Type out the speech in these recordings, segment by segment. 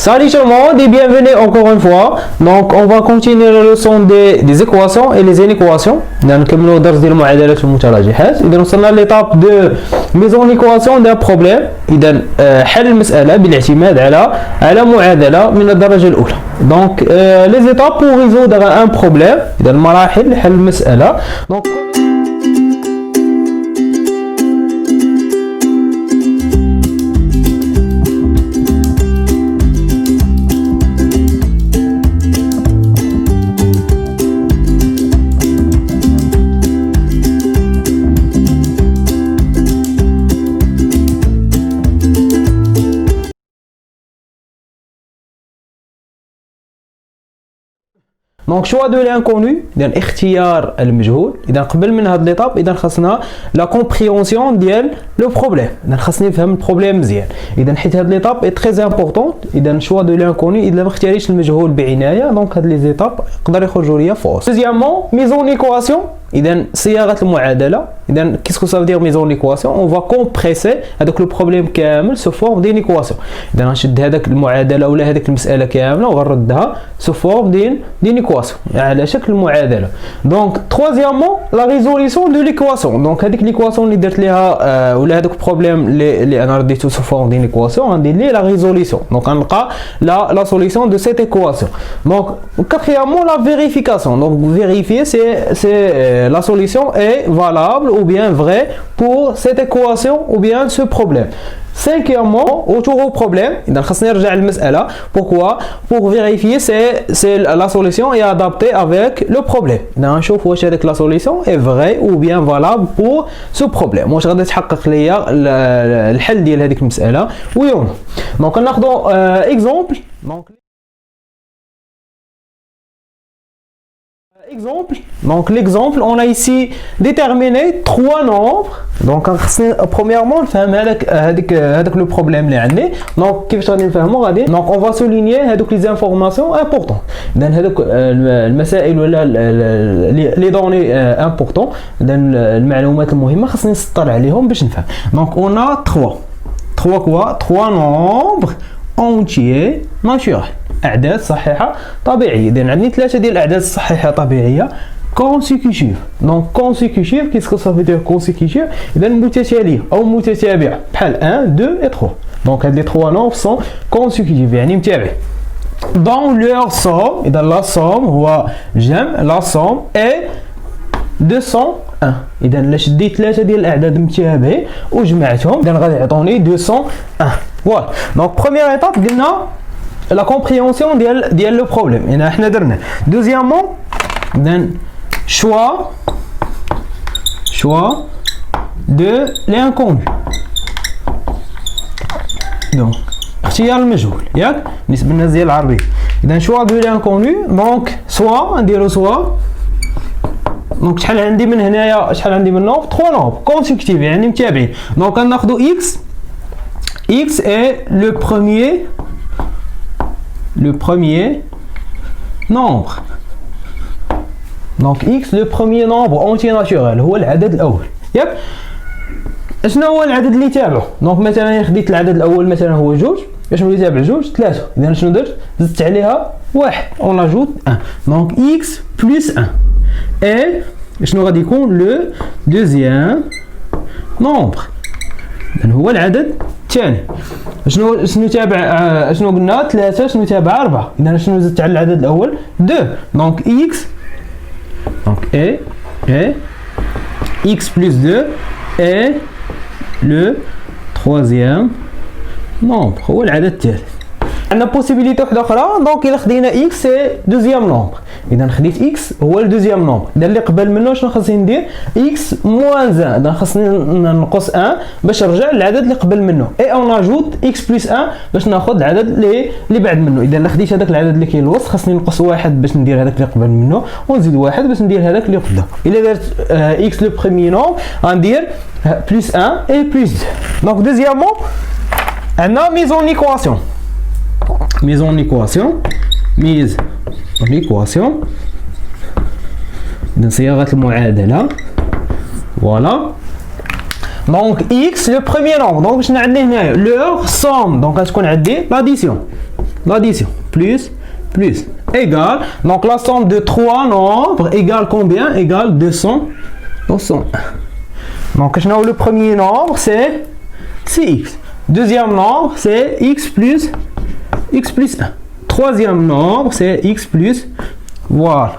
Salut tout le monde et bienvenue encore une fois. Donc on va continuer la leçon des équations et les inéquations. نكملوا درس ديال المعادلات والمتراجحات. إذا وصلنا للإيتاب دو mise en équation d'un problème. إذا حل المسألة بالاعتماد على معادلة من الدرجة الأولى. Donc les étapes pour résoudre un problème. إذا المراحل لحل المسألة. Donc دونك شوا دو لانكونو اذا اختيار المجهول. اذا قبل من هاد ليطاب اذا خاصنا لا كومبريونسيون ديال لو بروبليم. اذا خاصني نفهم البروبليم مزيان. اذا حيت هاد ليطاب اي تري امبورطون. اذا شوا دو لانكونو اذا ما اختاريش المجهول بعنايه دونك هاد لي زيتاب يقدر يخرجوا ليا فوس. دوزيامون ميزون ايكواسيون. اذا صياغه المعادله. اذا كيسكو سا فدير ميزون ايكواسيون اون فا كومبريسي هذاك لو بروبليم كامل سو فورم دين ايكواسيون. اذا غنشد هذاك المعادله ولا هذيك المساله كامله وغنردها سو فورم دين ايكواسيون على شكل معادله. دونك تروازيامون لا ريزوليسيون دو ليكواسيون. دونك هذيك ليكواسيون اللي درت ليها ولا هذاك بروبليم اللي انا رديته سو فورم دين ايكواسيون غندير ليه لا ريزوليسيون. دونك غنلقى لا سوليسيون دو سيت ايكواسيون. دونك كاتريامون لا فيريفيكاسيون. دونك فيريفيer c'est la solution est valable ou bien vraie pour cette équation ou bien ce problème. Cinquièmement, autour au problème, il faut regarder pourquoi? Pour vérifier si la solution est adaptée avec le problème. On va voir si la solution est vraie ou bien valable pour ce problème. Moi, je vais vérifier le حل ديال هذيك المسألة oui ou non. Donc, on a un exemple. Donc l'exemple, on a ici déterminé trois nombres. Donc premièrement, avec le problème donc on va souligner les informations importantes. Les données importantes, donc on a trois nombres entiers naturels. أعداد صحيحة طبيعية. إذا عندي ثلاثة ديال الأعداد الصحيحة طبيعية كونسيكوتيف. دونك كونسيكوتيف كيسكو صافي دير كونسيكوتيف إذا متتالية أو متتابعة بحال 1 2 et 3. دونك هاد لي 3 نومبر سون كونسيكوتيف يعني متابعين. دون لور سوم إذا لا سوم هو جمع لا سوم إي 201. إذا إلا شديت ثلاثة ديال الأعداد متتابعين وجمعتهم إذا غادي يعطوني 201. فوالا. دونك بروميير إيتاب قلنا la compréhension ديال le problème. هنا احنا درنا. Deuxièmement, choix de l'inconnu. Donc اختيار المجهول ياك بالنسبه للناس ديال العربيه. اذا choix de l'inconnu دونك سوا نديرو سوا. دونك شحال عندي من هنايا شحال عندي من نومبر 3 نومبر كونسيكتيف يعني متابعين. دونك غناخذوا x est le premier nombre. Donc x le premier nombre entier naturel هو العدد الأول. ياك شنو هو العدد اللي تابعه؟ دونك مثلا خديت العدد الأول مثلا هو جوج. شنو اللي تابع جوج؟ 3. إذا شنو درت؟ زدت عليها واحد. On ajoute 1. Donc x plus 1. Et شنو غادي يكون لو دوزيام nombre. إذا هو العدد الثاني. شنو تابع شنو قلنا 3 شنو تابع 4. اذا شنو زدت على العدد الاول 2. دونك x دونك et x plus 2 est le troisième nombre هو العدد الثالث. عندنا بوسيبيليتي واحده اخرى. دونك الا خدينا x سي دوزيام نومبر. اذا خديت x هو الدوزيام نومبر. اذا اللي قبل منه شنو خاصني ندير؟ x موان 1. اذا خاصني ننقص 1 باش نرجع للعدد اللي قبل منه. اي اون اجوت x بلس 1 باش ناخذ العدد اللي بعد منه. اذا الا خديت هذاك العدد اللي كاين الوسط خاصني ننقص 1 باش ندير هذاك اللي قبل منه ونزيد 1 باش ندير هذاك اللي قدام. الا درت x لو بروميير نومبر غندير بلس 1 اي بلس 2. دونك دوزيامون عندنا ميز اون ايكواسيون. Mise en équation. Donc صياغة المعادلة. Voilà. Donc x le premier nombre. Donc باش نعدي هنايا leur somme. Donc غتكون عندي l'addition. l'addition, plus, égale, donc la somme de 3 nombres égale combien? Égale 200. Donc le premier nombre c'est x. Deuxième nombre c'est x plus 1. Troisième nombre c'est x plus, voilà.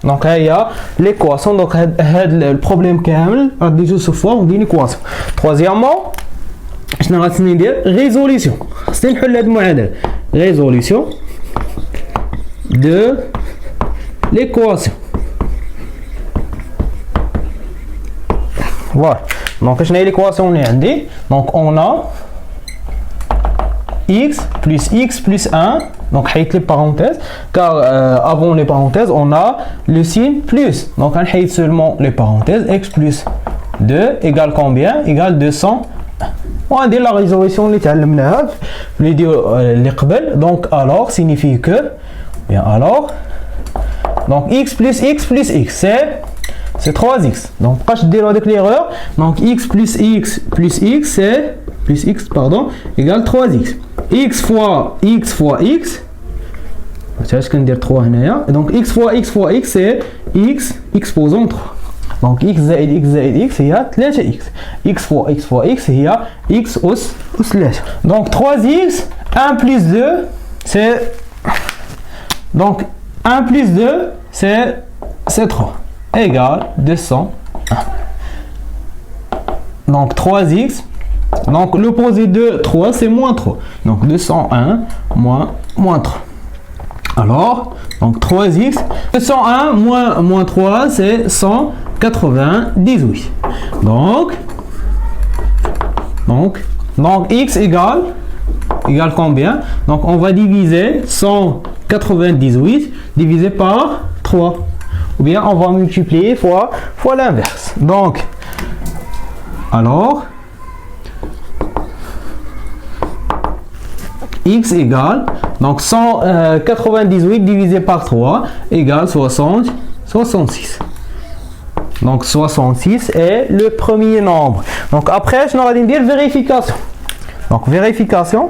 Donc il y a l'équation, donc le problème كامل غادي sous forme d'une équation. Troisièmement, شنو غادي ندير؟ résolution. خصني نحل هذه المعادله. Résolution de l'équation. Voilà. Donc شنو هي l'équation اللي عندي؟ Donc on a x plus 1. Donc حيت les parenthèses, car avant les parenthèses on a le signe plus. Donc on حيت seulement les parenthèses. X plus 2 égale combien? Égale 200. On a dit la résolution اللي تعلمناها في الفيديو اللي قبل. Donc alors signifie que, bien alors, donc x plus x c'est 3x. Donc pas je dire avec l'erreur. Donc x plus x c'est plus x pardon égale 3x. x fois x. Je vais dire 3 هنايا. Donc x fois x c'est x exposant 3. Donc x زائد x هي 3x. x fois x هي x أس 3. Donc 3x 1 plus 2 c'est, donc 1 plus 2 c'est 3 égale 201. Donc 3x, donc l'opposé de 3 c'est moins 3. Donc 201 moins 3. Alors, donc 3x, 201 moins 3 c'est 198. Donc x égale combien? Donc on va diviser 198 divisé par 3. Ou bien on va multiplier fois l'inverse. Donc, alors, x égale, donc 198 divisé par 3 égale 66. Donc 66 est le premier nombre. Donc après, je vais dire vérification. Donc vérification.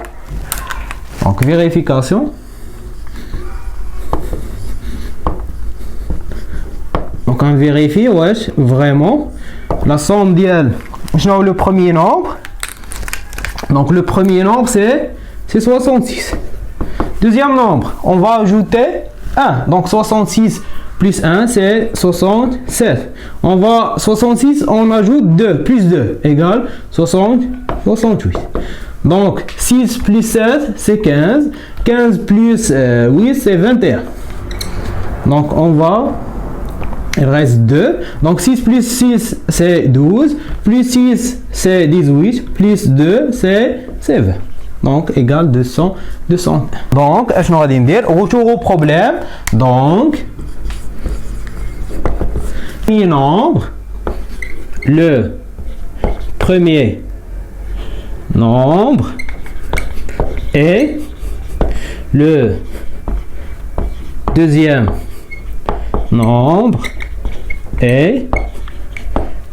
Donc on vérifie, wesh, vraiment la somme d'elle. Je n'ai le premier nombre. Donc le premier nombre c'est 66. Deuxième nombre, on va ajouter 1. Donc 66 plus 1 c'est 67. 66, on ajoute 2 plus 2 égale 68. Donc 6 plus 7 c'est 15. 15 plus 8 c'est 21. Donc il reste 2. Donc 6 plus 6 c'est 12. Plus 6 c'est 18. Plus 2 c'est 20. Donc égale 200. Donc je vais dire retour au problème. Donc premier nombre, le premier nombre est le deuxième nombre et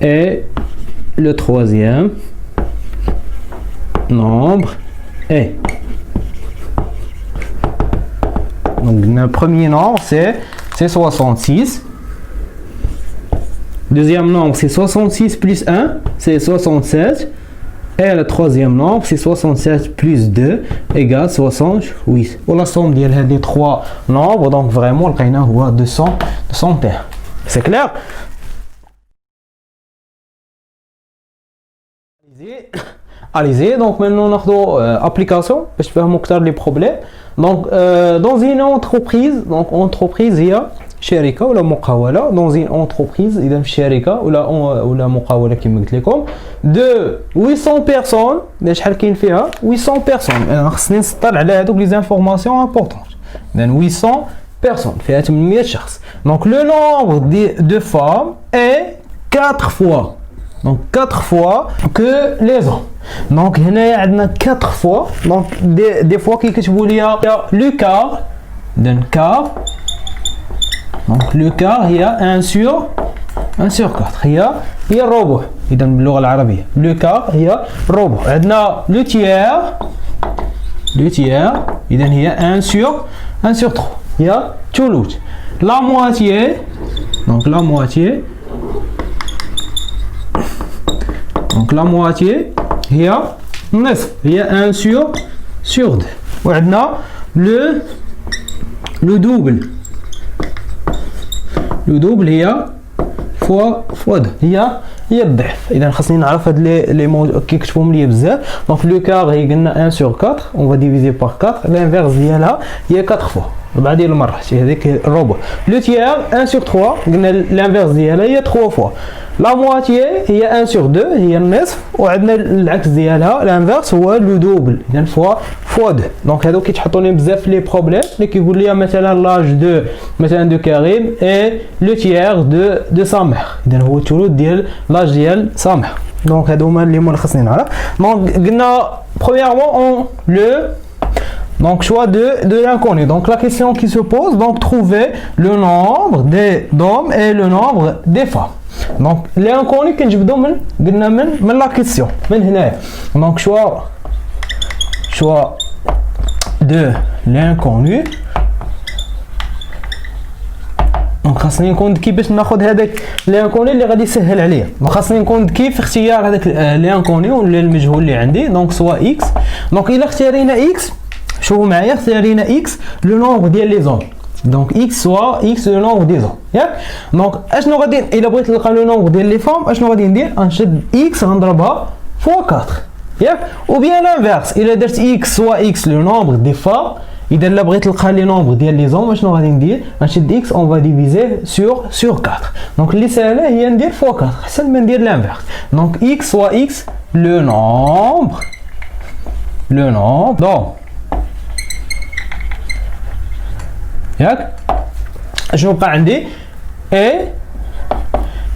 le troisième nombre est. Donc le premier nombre c'est 66. Deuxième nombre c'est 66 plus 1 c'est 67. Et le troisième nombre c'est 67 plus 2 égale 68. Pour la somme des trois nombres, donc vraiment le gagnant هو 201. C'est clair? Allez-y, donc maintenant on a application باش تفهموا اكثر les problèmes. Donc dans une entreprise, donc entreprise هي شركه ولا مقاوله. dans une entreprise اذا في شركه ولا مقاوله كما قلت لكم de 800 personnes. شحال كاين فيها 800 personnes. انا خصني نسطر على هذوك لي انفورماسيون امبورطونط. اذا 800 personnes فيها 800 شخص. donc le nombre de femmes est 4 fois, donc 4 fois que les hommes. donc هنايا عندنا 4 fois. donc des fois كيكتبوا لي le quart. d'un quart. donc le quart هي 1 sur 4 هي الربع. إذا باللغة العربية le quart هي الربع. عندنا le tiers. le tiers, il y a 1 sur 3. Il y a Toulouse. La moitié, donc la moitié, il y a 9. Il y a 1 sur 2. On a le double. Le double, il y a fois 2. Il y a الضعف. إذا خاصني نعرف هاد لي مود كيكتبوهم لي بزاف. دونك لو كار هي قلنا 1 sur 4. On va diviser par 4. L'inverse ديالها هي 4 fois. 4 ديال المرات هذيك الربع. لو تيير 1 sur 3. قلنا الانفيرس ديالها هي 3 fois. لا مواتيي هي 1 sur 2 هي النصف. وعندنا العكس ديالها الانفيرس هو لو دوبل. إذا فوا 2. دونك هادو كيتحطوني بزاف في لي بروبليم اللي كيقول لي مثلا لاج دو مثلا دو كريم اي لو تيير دو سا مير. إذا هو الثلث ديال لاج ديال سا مير. دونك هادو هما اللي خصني نعرف. دونك قلنا premièrement on le donc choix de l'inconnu. Donc la question qui se pose, donc trouver le nombre des d'hommes et le nombre des femmes. Donc l'inconnu كنجبدو من la question من هنايا. Donc choix de l'inconnu. دونك خاصني نكون ذكي باش ناخذ هذاك لانكوني اللي غادي يسهل عليا. دونك خاصني نكون ذكي في اختيار هذاك لانكوني ولا المجهول اللي عندي. دونك سوا اكس. دونك الا اختارينا اكس شوفوا معايا اختارينا اكس لو نومبر ديال لي زون. دونك اكس سوا اكس لو نومبر دي زون ياك. دونك اشنو غادي الا بغيت نلقى لو نومبر ديال لي فام اشنو غادي ندير؟ غنشد اكس غنضربها فوا 4 ياك. او بيان لانفيرس الا درت اكس سوا اكس لو نومبر دي فام. إذا لا بغيت نلقى لي نومبر ديال لي زون شنو غادي ندير؟ غنشد اكس اون فا ديفيزي سور 4. دونك اللي ساهله هي ندير فوا 4 احسن من ندير لانفيرس. دونك اكس سوا اكس لو نومبر دونك ياك شنو بقى عندي؟ اي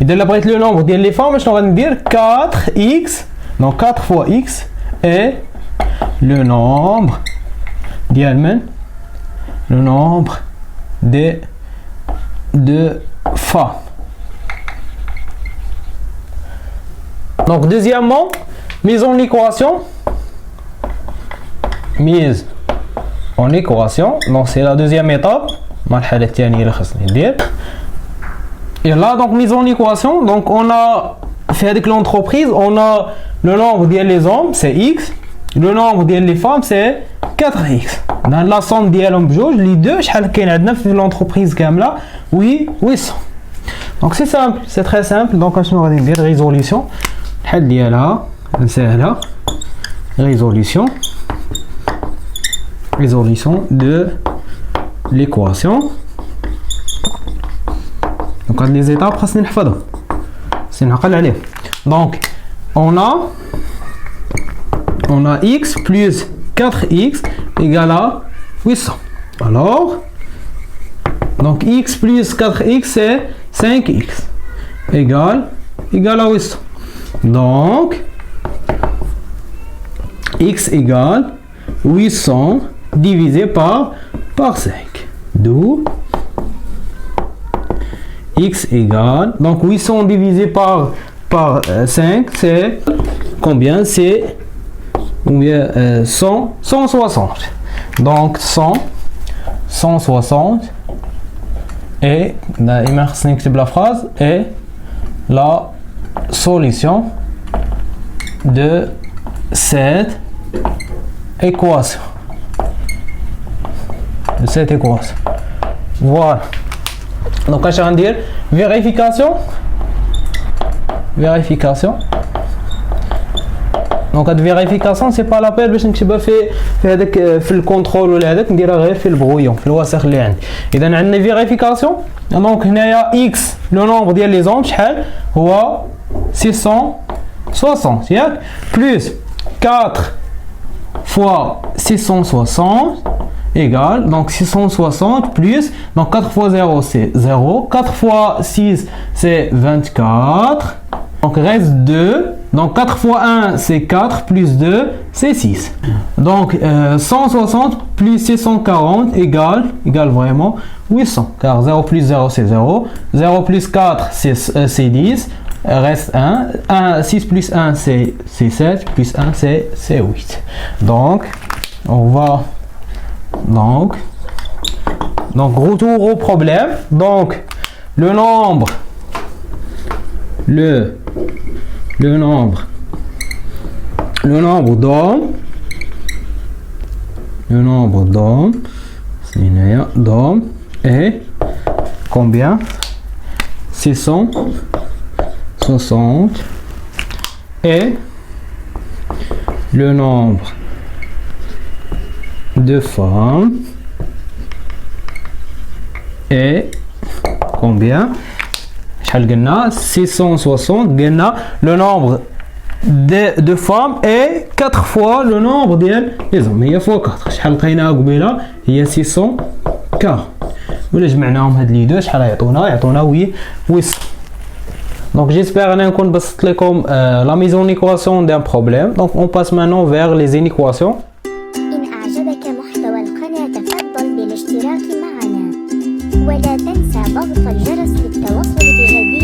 اذا لا بغيت لو نومبر ديال لي فام شنو غادي ندير؟ 4 اكس. دونك 4 فوا اكس اي لو نومبر ديال من؟ le nombre de femmes. Donc deuxièmement, mise en équation. Donc c'est la deuxième étape. المرحلة الثانية اللي خصني ندير. Et là donc mise en équation. Donc on a fait avec l'entreprise, on a le nombre ديال les hommes c'est x. Le nombre ديال les femmes c'est 4x. Dans la somme ديالهم بجوج les deux شحال كاين عندنا في l'entreprise كاملة 800. Donc c'est simple, c'est très simple. Donc اشنو غادي ندير؟ ريزوليسيون الحل ديالها نسهلها. résolution de l'équation. Donc هاد les étapes خاصني نحفظهم خاصني نعقل عليهم. Donc on a x plus 4x égale à 800. Alors, donc x plus 4x c'est 5x égale à 800. Donc, x égale 800 divisé par 5. D'où x égale, donc 800 divisé par 5 c'est combien? C'est 160. Donc 160 et دائما خصني نكتب la phrase et la solution de cette équation. Voilà. Donc je vais dire vérification. Donc la vérification c'est pas la peine باش نكتبها في هذاك في الكونترول ولا هذاك نديرها غير في البرويون في الوسخ اللي عندي. اذا عندنا فيريفيكاسيون. دونك هنايا x لو نومبر ديال لي زون شحال هو 660 ياك بلس 4 fois 660 égale donc 660 plus donc 4 fois 0 c'est 0, 4 fois 6 c'est 24, donc reste 2, donc 4 fois 1 c'est 4 plus 2 c'est 6. Donc 160 plus 640 égale vraiment 800 car 0 plus 0 c'est 0, 0 plus 4 c'est 10, reste 1, 6 plus 1 c'est 7, plus 1 c'est 8. Donc on va donc retour au problème. Donc le nombre d'hommes est combien? 660. Et le nombre de femmes est combien? 660. Le nombre de femmes est 4 fois le nombre ديال les hommes. هي fois 4. شحال لقيناها قبيله؟ هي 640. ولا جمعناهم هاد لي دو شحال يعطونا 800. Donc j'espère que بسطت لكم la mise en équation d'un problème. Donc on passe maintenant vers les inéquations. إن أعجبك محتوى القناة تفضل بالاشتراك معنا ولا تنسى ضغط الجرس للتوصل بجديد